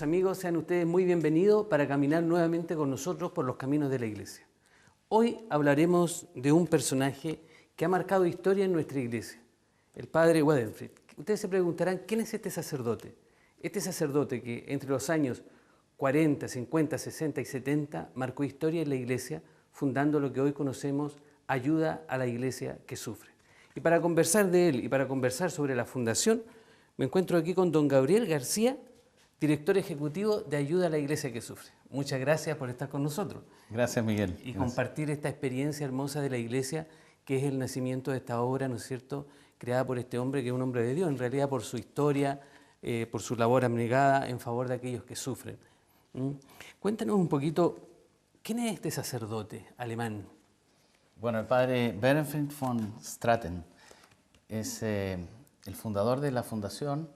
queridos amigos, sean ustedes muy bienvenidos para caminar nuevamente con nosotros por los caminos de la iglesia. Hoy hablaremos de un personaje que ha marcado historia en nuestra iglesia, el padre Wadenfried. Ustedes se preguntarán, ¿quién es este sacerdote? Este sacerdote que entre los años 40, 50, 60 y 70 marcó historia en la iglesia, fundando lo que hoy conocemos Ayuda a la Iglesia que Sufre. Y para conversar de él y para conversar sobre la fundación, me encuentro aquí con don Gabriel García, director ejecutivo de Ayuda a la Iglesia que Sufre. Muchas gracias por estar con nosotros. Gracias, Miguel. Y Gracias. compartir esta experiencia hermosa de la Iglesia, que es el nacimiento de esta obra, ¿no es cierto?, creada por este hombre, que es un hombre de Dios, en realidad por su historia, por su labor abnegada en favor de aquellos que sufren. Cuéntanos un poquito, ¿quién es este sacerdote alemán? Bueno, el padre Berenfried von Straten es el fundador de la Fundación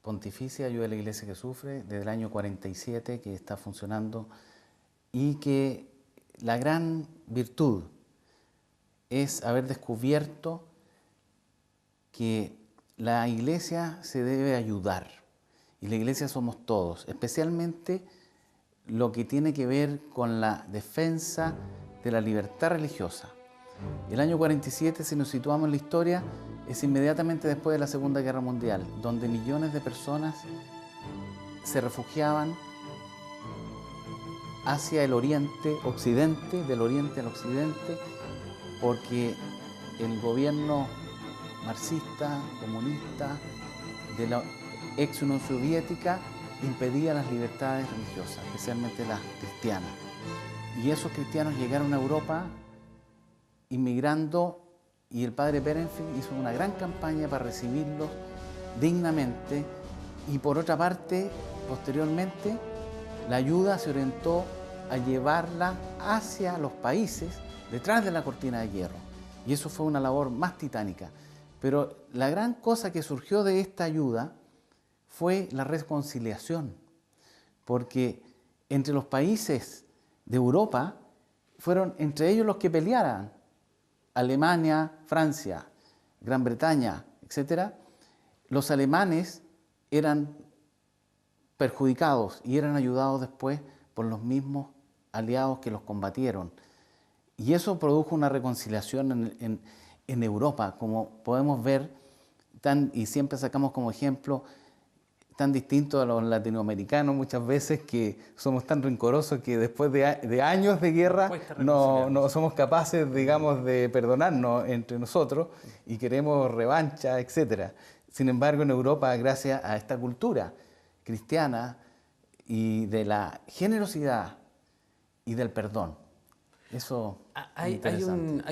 Pontificia Ayuda a la Iglesia que Sufre desde el año 47, que está funcionando, y que la gran virtud es haber descubierto que la Iglesia se debe ayudar, y la Iglesia somos todos, especialmente lo que tiene que ver con la defensa de la libertad religiosa. El año 47, si nos situamos en la historia, es inmediatamente después de la Segunda Guerra Mundial, donde millones de personas se refugiaban hacia el oriente, occidente, del oriente al occidente, porque el gobierno marxista, comunista, de la ex Unión Soviética impedía las libertades religiosas, especialmente las cristianas. Y esos cristianos llegaron a Europa inmigrando, y el padre Berenfried hizo una gran campaña para recibirlos dignamente. Y por otra parte, posteriormente, la ayuda se orientó a llevarla hacia los países detrás de la cortina de hierro. Y eso fue una labor más titánica. Pero la gran cosa que surgió de esta ayuda fue la reconciliación, porque entre los países de Europa fueron entre ellos los que pelearan, Alemania, Francia, Gran Bretaña, etc. Los alemanes eran perjudicados y eran ayudados después por los mismos aliados que los combatieron. Y eso produjo una reconciliación en Europa, como podemos ver, y siempre sacamos como ejemplo, tan distinto a los latinoamericanos muchas veces, que somos tan rencorosos que después de años de guerra no somos capaces, digamos, de perdonarnos entre nosotros y queremos revancha, etc. Sin embargo, en Europa, gracias a esta cultura cristiana y de la generosidad y del perdón, eso hay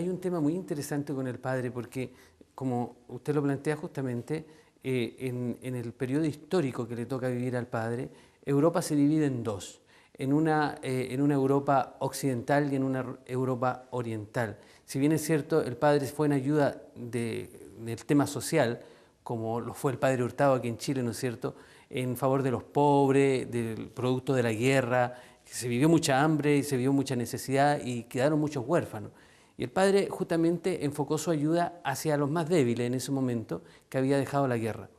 un tema muy interesante con el padre, porque como usted lo plantea justamente, en el periodo histórico que le toca vivir al padre, Europa se divide en dos, en una Europa occidental y en una Europa oriental. Si bien es cierto, el padre fue en ayuda del tema social, como lo fue el padre Hurtado aquí en Chile, ¿no es cierto?, en favor de los pobres, del producto de la guerra, que se vivió mucha hambre y se vivió mucha necesidad y quedaron muchos huérfanos. Y el padre justamente enfocó su ayuda hacia los más débiles en ese momento, que había dejado la guerra.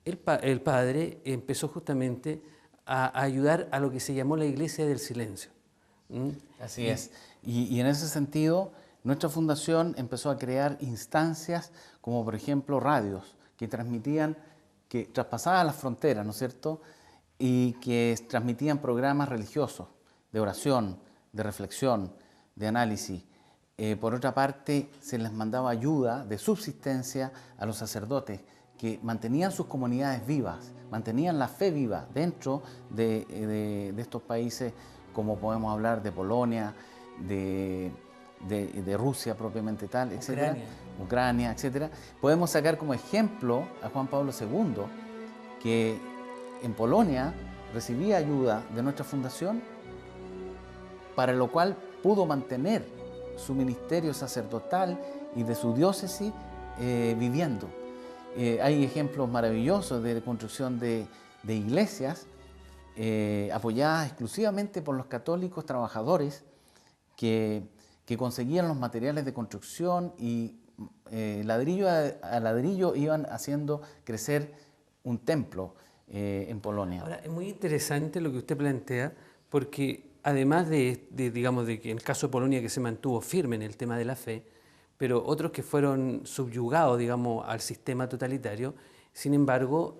El padre empezó justamente a ayudar a lo que se llamó la Iglesia del Silencio. Así es. Y en ese sentido, nuestra fundación empezó a crear instancias como, por ejemplo, radios que transmitían, que traspasaban las fronteras, ¿no es cierto?, y que transmitían programas religiosos, de oración, de reflexión, de análisis. Por otra parte, se les mandaba ayuda de subsistencia a los sacerdotes que mantenían sus comunidades vivas, mantenían la fe viva dentro de estos países, como podemos hablar de Polonia, de Rusia propiamente tal, etc. Ucrania, etc. Podemos sacar como ejemplo a Juan Pablo II, que en Polonia recibía ayuda de nuestra fundación, para lo cual pudo mantener su ministerio sacerdotal y de su diócesis viviendo. Hay ejemplos maravillosos de construcción de iglesias apoyadas exclusivamente por los católicos trabajadores que conseguían los materiales de construcción y ladrillo a ladrillo iban haciendo crecer un templo. en Polonia. Ahora, es muy interesante lo que usted plantea, porque además digamos, de que en el caso de Polonia que se mantuvo firme en el tema de la fe, pero otros que fueron subyugados, digamos, al sistema totalitario, sin embargo,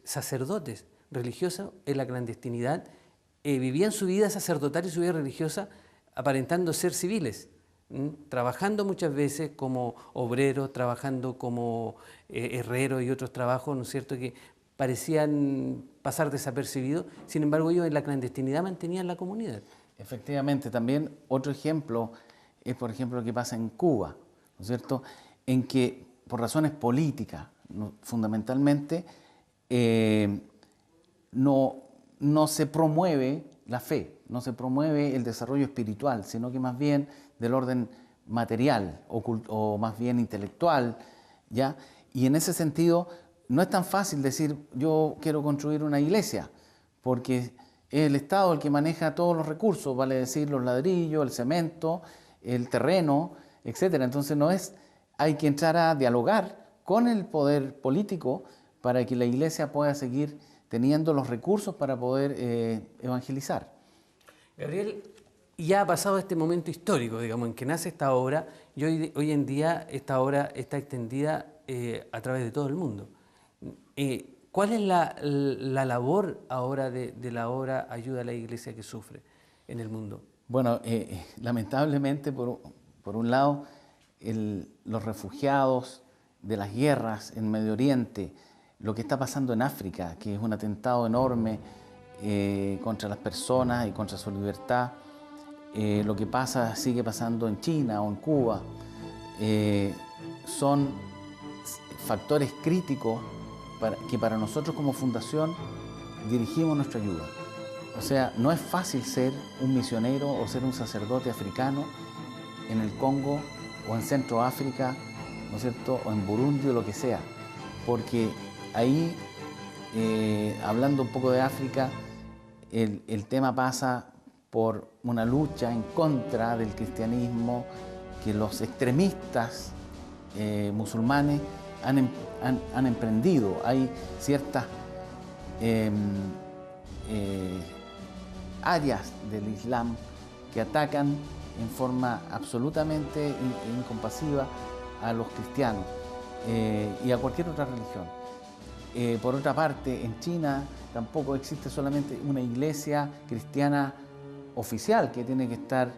sacerdotes religiosos en la clandestinidad vivían su vida sacerdotal y su vida religiosa aparentando ser civiles, trabajando muchas veces como obreros, trabajando como herreros y otros trabajos, ¿no es cierto?, que parecían pasar desapercibidos, sin embargo ellos en la clandestinidad mantenían la comunidad. Efectivamente, también otro ejemplo es, por ejemplo, lo que pasa en Cuba, ¿no es cierto?, en que por razones políticas, fundamentalmente, no se promueve la fe, no se promueve el desarrollo espiritual, sino que más bien del orden material o más bien intelectual, ¿ya? Y en ese sentido no es tan fácil decir yo quiero construir una iglesia, porque es el Estado el que maneja todos los recursos, vale decir los ladrillos, el cemento, el terreno, etcétera. Entonces hay que entrar a dialogar con el poder político para que la iglesia pueda seguir teniendo los recursos para poder evangelizar. Gabriel, ya ha pasado este momento histórico, digamos, en que nace esta obra, y hoy en día esta obra está extendida a través de todo el mundo. ¿Cuál es la labor ahora de la obra Ayuda a la Iglesia que Sufre en el mundo? Bueno, lamentablemente, por un lado, los refugiados de las guerras en Medio Oriente, lo que está pasando en África, que es un atentado enorme contra las personas y contra su libertad, lo que sigue pasando en China o en Cuba, son factores críticos que para nosotros como fundación dirigimos nuestra ayuda. O sea, no es fácil ser un misionero o ser un sacerdote africano en el Congo o en Centroáfrica, ¿no es cierto?, o en Burundi o lo que sea, porque ahí, hablando un poco de África, el tema pasa por una lucha en contra del cristianismo que los extremistas musulmanes han emprendido. Hay ciertas áreas del Islam que atacan en forma absolutamente incompasiva a los cristianos y a cualquier otra religión. Por otra parte, en China tampoco existe solamente una iglesia cristiana oficial que tiene que estar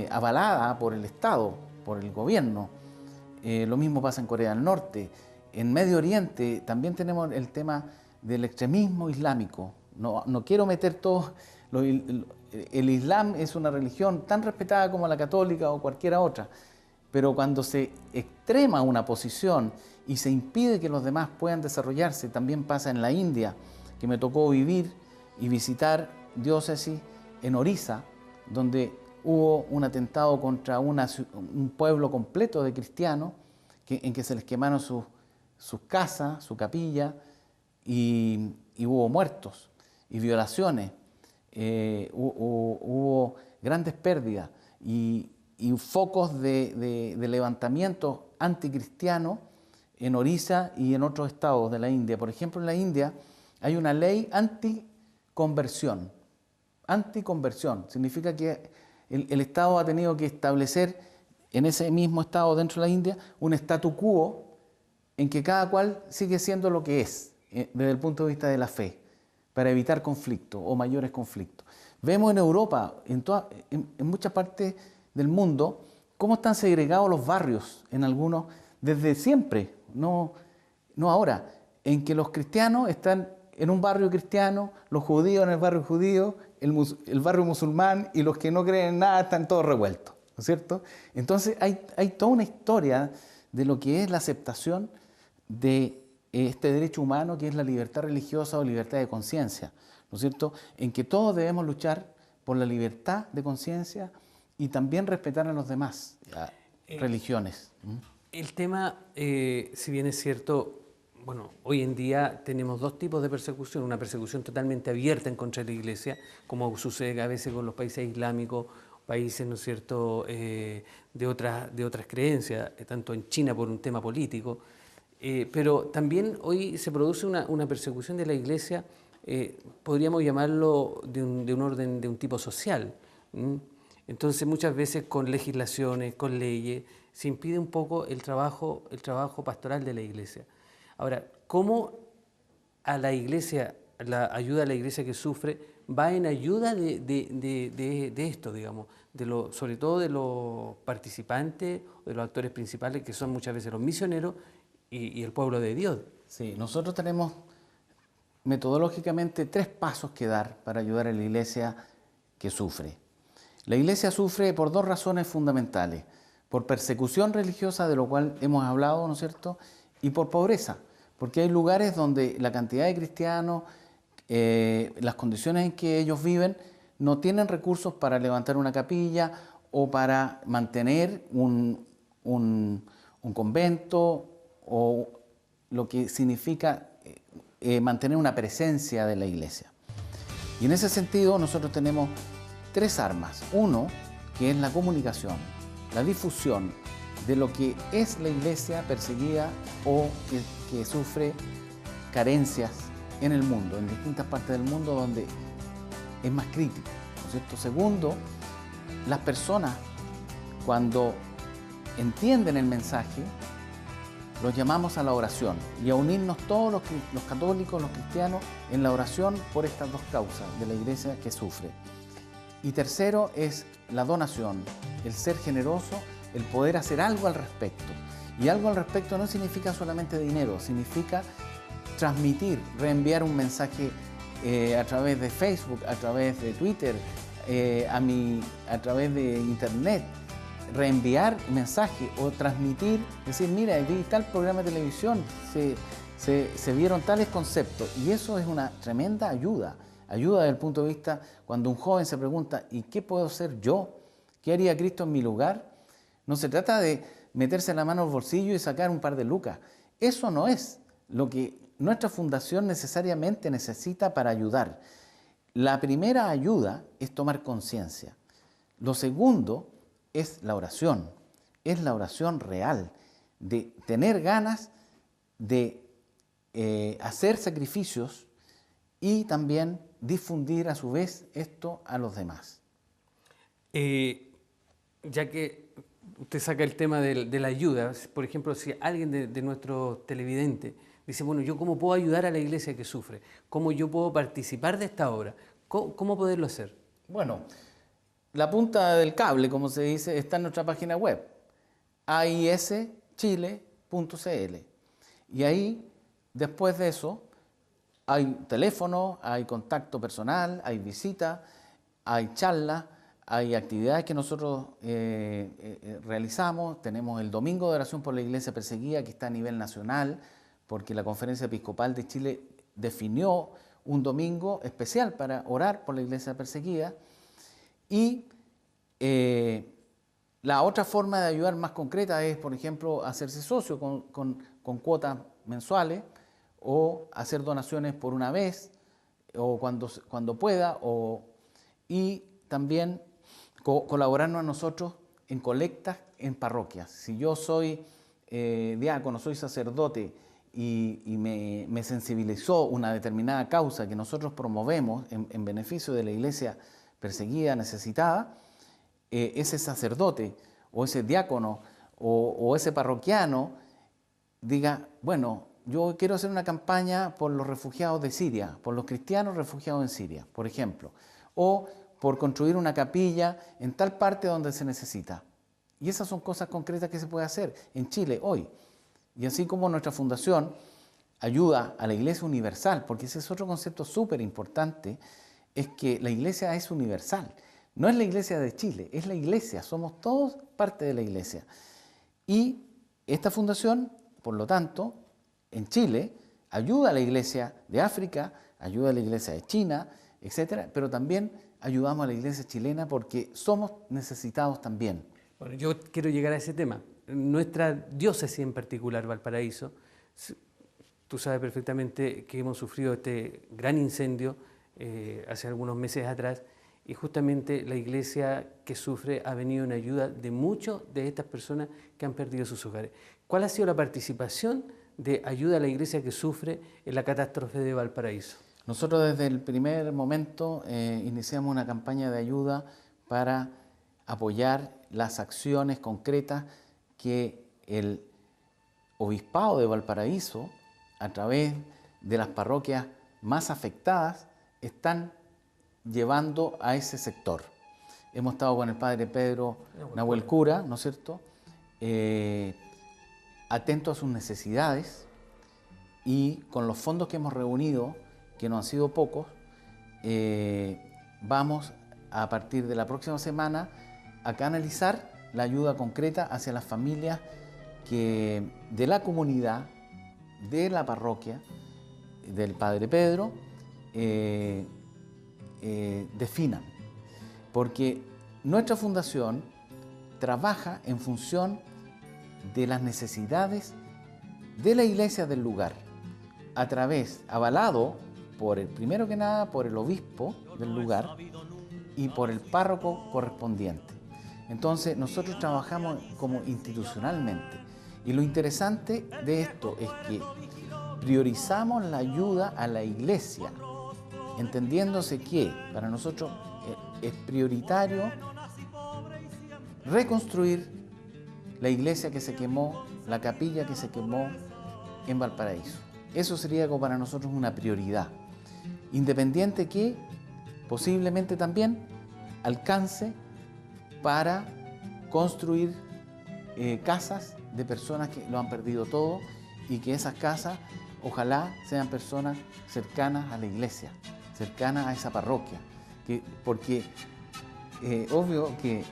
avalada por el Estado, por el gobierno. Lo mismo pasa en Corea del Norte. En Medio Oriente también tenemos el tema del extremismo islámico. No quiero meter todo. El Islam es una religión tan respetada como la católica o cualquiera otra, pero cuando se extrema una posición y se impide que los demás puedan desarrollarse, también pasa en la India, que me tocó vivir y visitar diócesis en Orissa, donde hubo un atentado contra un pueblo completo de cristianos en que se les quemaron sus casas, su capilla, y hubo muertos y violaciones. Hubo grandes pérdidas y focos de levantamiento anticristiano en Orissa y en otros estados de la India. Por ejemplo, en la India hay una ley anticonversión. Anticonversión significa que el Estado ha tenido que establecer en ese mismo estado dentro de la India un statu quo en que cada cual sigue siendo lo que es desde el punto de vista de la fe, para evitar conflictos o mayores conflictos. Vemos en Europa, en muchas partes del mundo, cómo están segregados los barrios en algunos desde siempre, no ahora, en que los cristianos están en un barrio cristiano, los judíos en el barrio judío, el barrio musulmán y los que no creen en nada están todos revueltos, ¿no es cierto? Entonces hay toda una historia de lo que es la aceptación de este derecho humano que es la libertad religiosa o libertad de conciencia, ¿no es cierto? En que todos debemos luchar por la libertad de conciencia y también respetar a los demás religiones. El tema, si bien es cierto, bueno, hoy en día tenemos dos tipos de persecución, una persecución totalmente abierta en contra de la Iglesia, como sucede a veces con los países islámicos, países, ¿no es cierto?, de otras creencias, tanto en China por un tema político, Pero también hoy se produce una persecución de la Iglesia, podríamos llamarlo de un orden, de un tipo social. ¿Mm? Entonces muchas veces con legislaciones, con leyes, se impide un poco el trabajo pastoral de la Iglesia. Ahora, ¿cómo a la Iglesia, la ayuda a la Iglesia que sufre, va en ayuda de esto, digamos, sobre todo de los participantes, de los actores principales, que son muchas veces los misioneros y el pueblo de Dios? Sí, nosotros tenemos metodológicamente 3 pasos que dar para ayudar a la Iglesia que sufre. La Iglesia sufre por 2 razones fundamentales: por persecución religiosa, de lo cual hemos hablado, ¿no es cierto?, y por pobreza, porque hay lugares donde la cantidad de cristianos, las condiciones en que ellos viven, no tienen recursos para levantar una capilla o para mantener un convento, o lo que significa mantener una presencia de la Iglesia. Y en ese sentido nosotros tenemos 3 armas. Uno, que es la comunicación, la difusión de lo que es la Iglesia perseguida o que sufre carencias en el mundo, en distintas partes del mundo donde es más crítico, ¿no es cierto? Segundo, las personas, cuando entienden el mensaje, los llamamos a la oración y a unirnos todos los católicos, los cristianos, en la oración por estas 2 causas de la Iglesia que sufre. Y tercero es la donación, el ser generoso, el poder hacer algo al respecto. Y algo al respecto no significa solamente dinero, significa transmitir, reenviar un mensaje a través de Facebook, a través de Twitter, a través de Internet, reenviar mensaje o transmitir, decir, mira, vi tal programa de televisión, se vieron tales conceptos, y eso es una tremenda ayuda desde el punto de vista cuando un joven se pregunta, ¿y qué puedo hacer yo? ¿Qué haría Cristo en mi lugar? No se trata de meterse la mano al bolsillo y sacar un par de lucas. Eso no es lo que nuestra fundación necesariamente necesita para ayudar. La primera ayuda es tomar conciencia. Lo segundo es la oración real, de tener ganas de hacer sacrificios y también difundir a su vez esto a los demás. Ya que usted saca el tema de la ayuda, por ejemplo, si alguien de nuestro televidente dice, bueno, ¿yo cómo puedo ayudar a la Iglesia que sufre? ¿Cómo yo puedo participar de esta obra? ¿Cómo poderlo hacer? Bueno, la punta del cable, como se dice, está en nuestra página web, aischile.cl. Y ahí, después de eso, hay teléfono, hay contacto personal, hay visita, hay charla, hay actividades que nosotros realizamos. Tenemos el Domingo de Oración por la Iglesia Perseguida, que está a nivel nacional, porque la Conferencia Episcopal de Chile definió un domingo especial para orar por la Iglesia perseguida. Y la otra forma de ayudar más concreta es, por ejemplo, hacerse socio con cuotas mensuales, o hacer donaciones por una vez, o cuando pueda, y también colaborarnos a nosotros en colectas en parroquias. Si yo soy diácono, soy sacerdote, y me sensibilizó una determinada causa que nosotros promovemos en beneficio de la Iglesia perseguida, necesitada, ese sacerdote o ese diácono o ese parroquiano diga, bueno, yo quiero hacer una campaña por los refugiados de Siria, por los cristianos refugiados en Siria, por ejemplo, o por construir una capilla en tal parte donde se necesita. Y esas son cosas concretas que se puede hacer en Chile hoy. Y así como nuestra fundación ayuda a la Iglesia universal, porque ese es otro concepto súper importante, es que la Iglesia es universal. No es la Iglesia de Chile, es la Iglesia, somos todos parte de la Iglesia. Y esta fundación, por lo tanto, en Chile, ayuda a la Iglesia de África, ayuda a la Iglesia de China, etcétera, pero también ayudamos a la Iglesia chilena porque somos necesitados también. Bueno, yo quiero llegar a ese tema. Nuestra diócesis en particular, Valparaíso, tú sabes perfectamente que hemos sufrido este gran incendio hace algunos meses atrás, y justamente la Iglesia que sufre ha venido en ayuda de muchas de estas personas que han perdido sus hogares. ¿Cuál ha sido la participación de ayuda a la iglesia que sufre en la catástrofe de Valparaíso? Nosotros desde el primer momento iniciamos una campaña de ayuda para apoyar las acciones concretas que el Obispado de Valparaíso, a través de las parroquias más afectadas, están llevando a ese sector. Hemos estado con el Padre Pedro Nahuel Cura, ¿no es cierto?, atentos a sus necesidades, y con los fondos que hemos reunido, que no han sido pocos, vamos a partir de la próxima semana a canalizar la ayuda concreta hacia las familias que de la comunidad, de la parroquia, del Padre Pedro, definan. Porque nuestra fundación trabaja en función de las necesidades de la iglesia del lugar, a través, avalado por primero que nada, por el obispo del lugar y por el párroco correspondiente. Entonces, nosotros trabajamos como institucionalmente. Y lo interesante de esto es que priorizamos la ayuda a la iglesia, entendiéndose que para nosotros es prioritario reconstruir la iglesia que se quemó, la capilla que se quemó en Valparaíso. Eso sería como para nosotros una prioridad, independiente que posiblemente también alcance para construir casas de personas que lo han perdido todo, y que esas casas ojalá sean personas cercanas a la iglesia, cercanas a esa parroquia, porque obvio que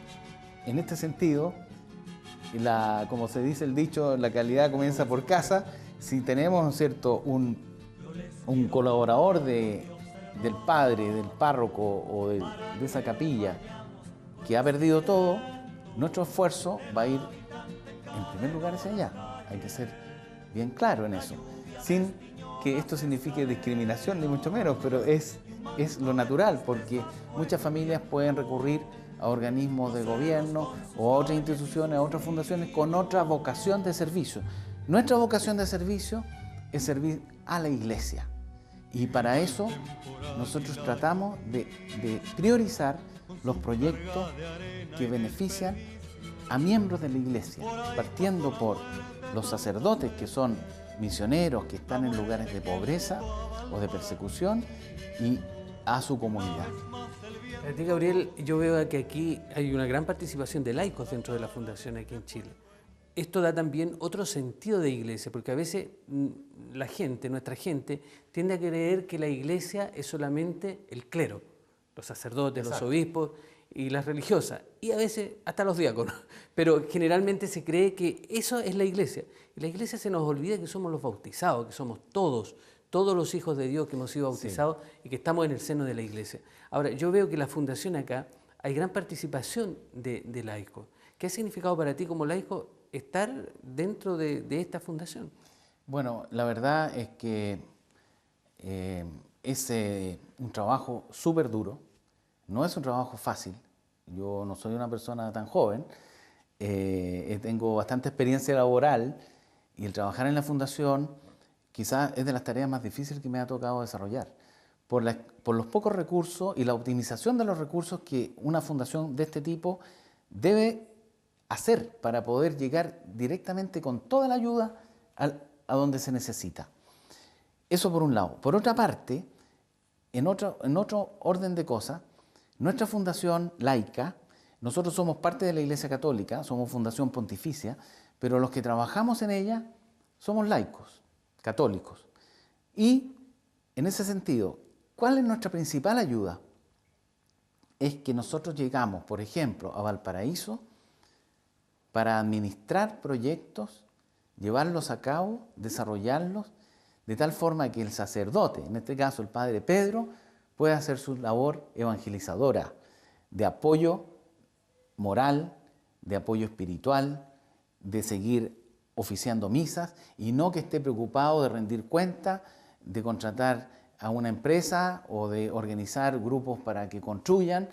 en este sentido, como se dice el dicho, la calidad comienza por casa. Si tenemos, ¿no es cierto?, un colaborador del padre, del párroco o de esa capilla que ha perdido todo, nuestro esfuerzo va a ir en primer lugar hacia allá. Hay que ser bien claro en eso, sin que esto signifique discriminación ni mucho menos, pero es lo natural, porque muchas familias pueden recurrir a organismos de gobierno o a otras instituciones, a otras fundaciones con otra vocación de servicio. Nuestra vocación de servicio es servir a la iglesia, y para eso nosotros tratamos de priorizar los proyectos que benefician a miembros de la iglesia, partiendo por los sacerdotes, que son misioneros que están en lugares de pobreza o de persecución, y a su comunidad. A ti, Gabriel, yo veo que aquí hay una gran participación de laicos dentro de la fundación aquí en Chile. Esto da también otro sentido de iglesia, porque a veces la gente, nuestra gente, tiende a creer que la iglesia es solamente el clero, los sacerdotes, Exacto. Los obispos y las religiosas, y a veces hasta los diáconos, pero generalmente se cree que eso es la iglesia. Y la iglesia se nos olvida que somos los bautizados, que somos todos los hijos de Dios que hemos sido bautizados, sí, y que estamos en el seno de la iglesia. Ahora, yo veo que la fundación acá hay gran participación de laicos. ¿Qué ha significado para ti como laico estar dentro de esta fundación? Bueno, la verdad es que es un trabajo súper duro, no es un trabajo fácil. Yo no soy una persona tan joven, tengo bastante experiencia laboral, y el trabajar en la fundación quizás es de las tareas más difíciles que me ha tocado desarrollar, por los pocos recursos y la optimización de los recursos que una fundación de este tipo debe hacer para poder llegar directamente con toda la ayuda a donde se necesita. Eso por un lado. Por otra parte, en otro orden de cosas, nuestra fundación laica, nosotros somos parte de la Iglesia Católica, somos fundación pontificia, pero los que trabajamos en ella somos laicos, católicos. Y en ese sentido, ¿cuál es nuestra principal ayuda? Es que nosotros llegamos, por ejemplo, a Valparaíso para administrar proyectos, llevarlos a cabo, desarrollarlos, de tal forma que el sacerdote, en este caso el Padre Pedro, pueda hacer su labor evangelizadora, de apoyo moral, de apoyo espiritual, de seguir oficiando misas, y no que esté preocupado de rendir cuenta, de contratar a una empresa o de organizar grupos para que construyan.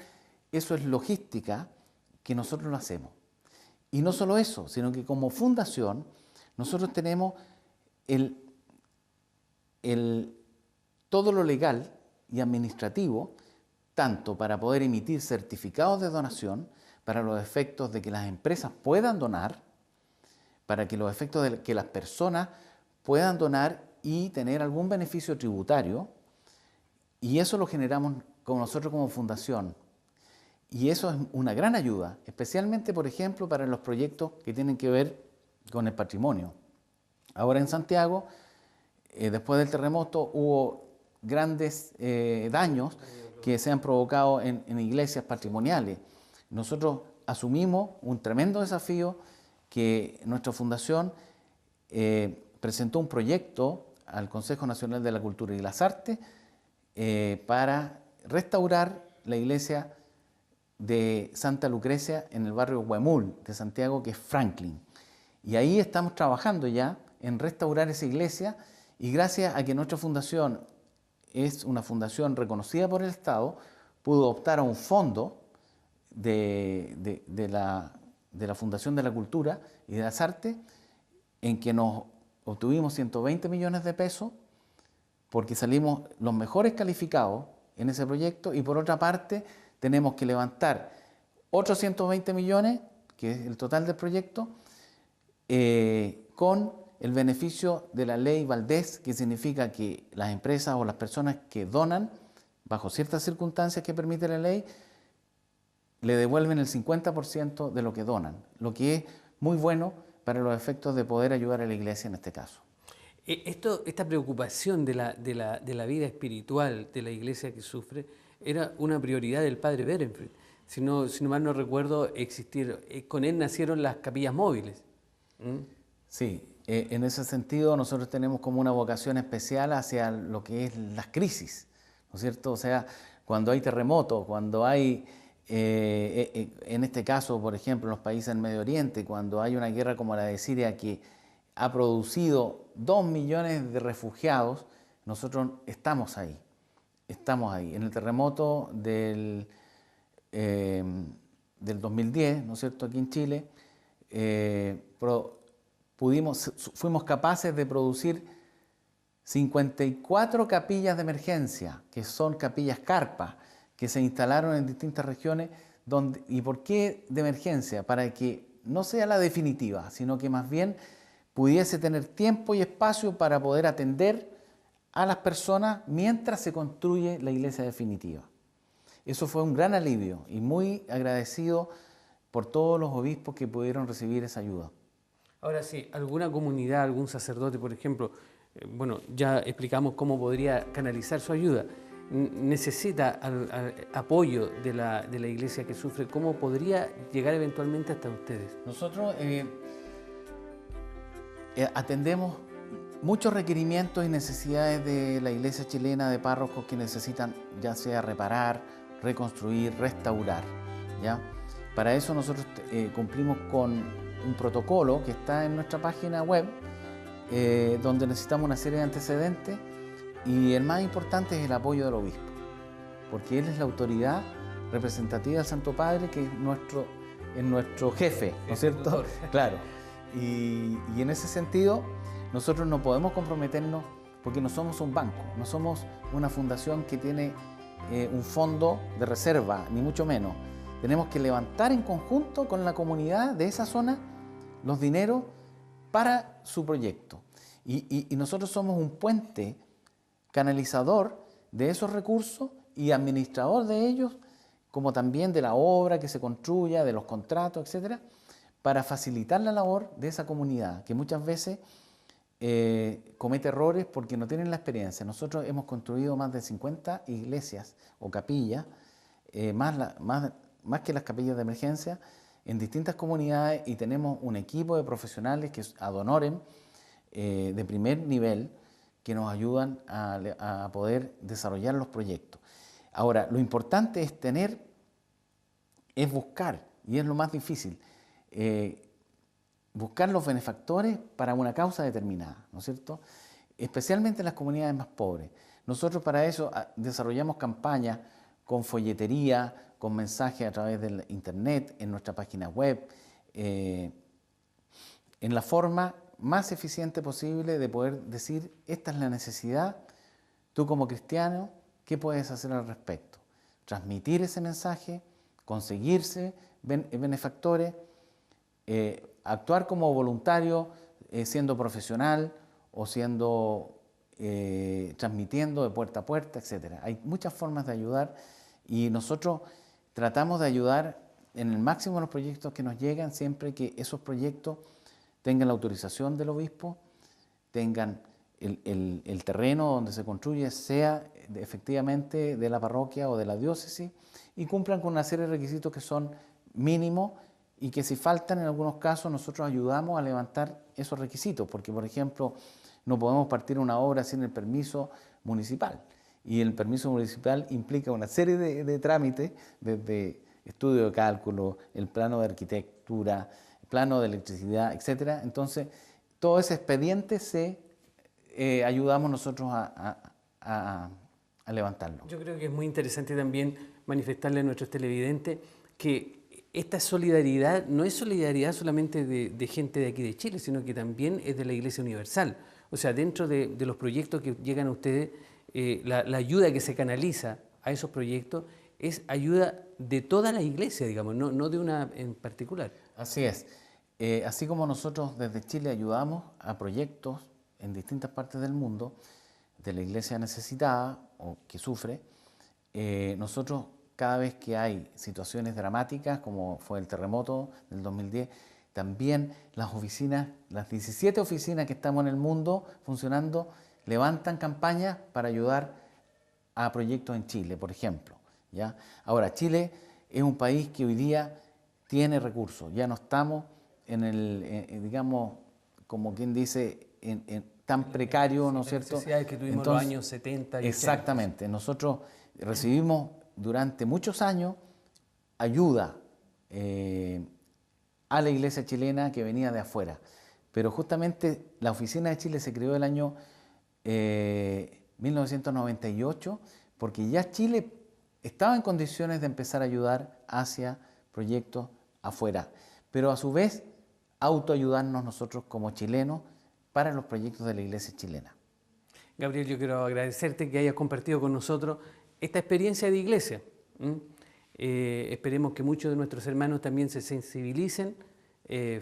Eso es logística que nosotros lo hacemos. Y no solo eso, sino que como fundación nosotros tenemos el, todo lo legal y administrativo, tanto para poder emitir certificados de donación, para los efectos de que las empresas puedan donar, para que los efectos de que las personas puedan donar y tener algún beneficio tributario, y eso lo generamos con nosotros como fundación. Y eso es una gran ayuda, especialmente, por ejemplo, para los proyectos que tienen que ver con el patrimonio. Ahora en Santiago, después del terremoto, hubo grandes daños que se han provocado en iglesias patrimoniales. Nosotros asumimos un tremendo desafío que nuestra fundación presentó un proyecto al Consejo Nacional de la Cultura y las Artes para restaurar la iglesia de Santa Lucrecia en el barrio Huemul de Santiago, que es Franklin. Y ahí estamos trabajando ya en restaurar esa iglesia, y gracias a que nuestra fundación es una fundación reconocida por el Estado, pudo optar a un fondo de la Fundación de la Cultura y de las Artes, en que nos obtuvimos 120 millones de pesos, porque salimos los mejores calificados en ese proyecto, y por otra parte tenemos que levantar otros 120 millones, que es el total del proyecto, con el beneficio de la ley Valdés, que significa que las empresas o las personas que donan, bajo ciertas circunstancias que permite la ley, le devuelven el 50% de lo que donan, lo que es muy bueno para los efectos de poder ayudar a la iglesia en este caso. Esta preocupación de la vida espiritual de la iglesia que sufre era una prioridad del padre Berenfried. Si no mal no recuerdo, con él nacieron las capillas móviles. ¿Mm? Sí, en ese sentido nosotros tenemos como una vocación especial hacia lo que es las crisis, ¿no es cierto? O sea, cuando hay terremotos, cuando hay, en este caso, por ejemplo, en los países del Medio Oriente, cuando hay una guerra como la de Siria que ha producido 2 millones de refugiados, nosotros estamos ahí. Estamos ahí. En el terremoto del 2010, ¿no es cierto?, aquí en Chile, fuimos capaces de producir 54 capillas de emergencia, que son capillas carpa, que se instalaron en distintas regiones. ¿Y por qué de emergencia? Para que no sea la definitiva, sino que más bien pudiese tener tiempo y espacio para poder atender a las personas mientras se construye la iglesia definitiva. Eso fue un gran alivio y muy agradecido por todos los obispos que pudieron recibir esa ayuda. Ahora sí, alguna comunidad, algún sacerdote, por ejemplo, bueno, ya explicamos cómo podría canalizar su ayuda, necesita apoyo de la iglesia que sufre, ¿cómo podría llegar eventualmente hasta ustedes? Nosotros atendemos muchos requerimientos y necesidades de la iglesia chilena, de párrocos que necesitan ya sea reparar, reconstruir, restaurar, ¿ya? Para eso nosotros cumplimos con un protocolo que está en nuestra página web, donde necesitamos una serie de antecedentes, y el más importante es el apoyo del obispo, porque él es la autoridad representativa del Santo Padre, que es nuestro jefe, ¿no es cierto? Claro. Y en ese sentido, nosotros no podemos comprometernos porque no somos un banco, no somos una fundación que tiene un fondo de reserva, ni mucho menos. Tenemos que levantar en conjunto con la comunidad de esa zona los dineros para su proyecto. Y nosotros somos un puente canalizador de esos recursos y administrador de ellos, como también de la obra que se construya, de los contratos, etcétera, para facilitar la labor de esa comunidad, que muchas veces comete errores porque no tienen la experiencia. Nosotros hemos construido más de 50 iglesias o capillas, más que las capillas de emergencia, en distintas comunidades, y tenemos un equipo de profesionales que ad honorem, de primer nivel, que nos ayudan a poder desarrollar los proyectos. Ahora, lo importante es buscar, y es lo más difícil, buscar los benefactores para una causa determinada, ¿no es cierto? Especialmente en las comunidades más pobres. Nosotros para eso desarrollamos campañas con folletería, con mensajes a través del internet, en nuestra página web, en la forma más eficiente posible de poder decir, esta es la necesidad, tú como cristiano, ¿qué puedes hacer al respecto? Transmitir ese mensaje, conseguirse benefactores, actuar como voluntario, siendo profesional o siendo transmitiendo de puerta a puerta, etc. Hay muchas formas de ayudar y nosotros tratamos de ayudar en el máximo de los proyectos que nos llegan, siempre que esos proyectos tengan la autorización del obispo, tengan el terreno donde se construye sea efectivamente de la parroquia o de la diócesis y cumplan con una serie de requisitos que son mínimos y que si faltan en algunos casos nosotros ayudamos a levantar esos requisitos, porque por ejemplo no podemos partir una obra sin el permiso municipal y el permiso municipal implica una serie de trámites desde estudio de cálculo, el plano de arquitectura, el plano de electricidad, etc. Entonces todo ese expediente ayudamos nosotros a levantarlo. Yo creo que es muy interesante también manifestarle a nuestros televidentes que esta solidaridad no es solidaridad solamente de gente de aquí de Chile, sino que también es de la Iglesia Universal. O sea, dentro de los proyectos que llegan a ustedes, la ayuda que se canaliza a esos proyectos es ayuda de toda la Iglesia, digamos, no de una en particular. Así es. Así como nosotros desde Chile ayudamos a proyectos en distintas partes del mundo de la iglesia necesitada o que sufre, nosotros cada vez que hay situaciones dramáticas como fue el terremoto del 2010, también las oficinas, las 17 oficinas que estamos en el mundo funcionando, levantan campañas para ayudar a proyectos en Chile, por ejemplo, ¿ya? Ahora, Chile es un país que hoy día tiene recursos, ya no estamos en digamos, como quien dice, tan precario, ¿no es cierto? Necesidades que tuvimos en los años 70 y 80. Exactamente. Nosotros recibimos durante muchos años ayuda a la iglesia chilena que venía de afuera. Pero justamente la Oficina de Chile se creó el año 1998 porque ya Chile estaba en condiciones de empezar a ayudar hacia proyectos afuera. Pero a su vez autoayudarnos nosotros como chilenos para los proyectos de la iglesia chilena. Gabriel, yo quiero agradecerte que hayas compartido con nosotros esta experiencia de iglesia. Esperemos que muchos de nuestros hermanos también se sensibilicen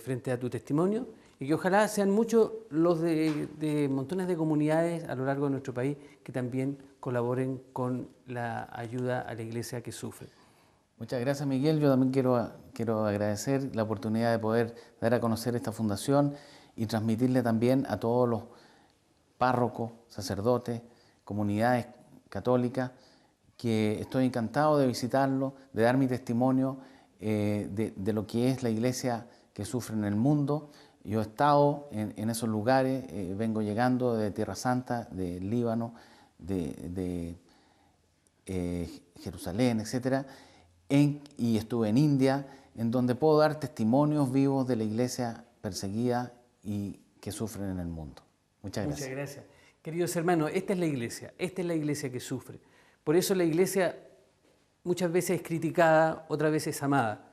frente a tu testimonio y que ojalá sean muchos los de montones de comunidades a lo largo de nuestro país que también colaboren con la ayuda a la iglesia que sufre. Muchas gracias, Miguel. Yo también quiero agradecer la oportunidad de poder dar a conocer esta fundación y transmitirle también a todos los párrocos, sacerdotes, comunidades católicas, que estoy encantado de visitarlo, de dar mi testimonio de lo que es la iglesia que sufre en el mundo. Yo he estado en esos lugares, vengo llegando de Tierra Santa, de Líbano, de Jerusalén, etc. Y estuve en India, en donde puedo dar testimonios vivos de la iglesia perseguida y que sufren en el mundo. Muchas gracias. Muchas gracias. Queridos hermanos, esta es la iglesia que sufre. Por eso la iglesia muchas veces es criticada, otras veces amada,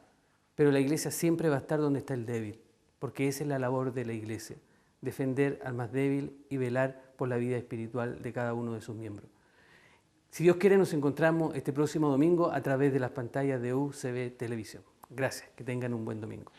pero la iglesia siempre va a estar donde está el débil, porque esa es la labor de la iglesia, defender al más débil y velar por la vida espiritual de cada uno de sus miembros. Si Dios quiere, nos encontramos este próximo domingo a través de las pantallas de UCB Televisión. Gracias, que tengan un buen domingo.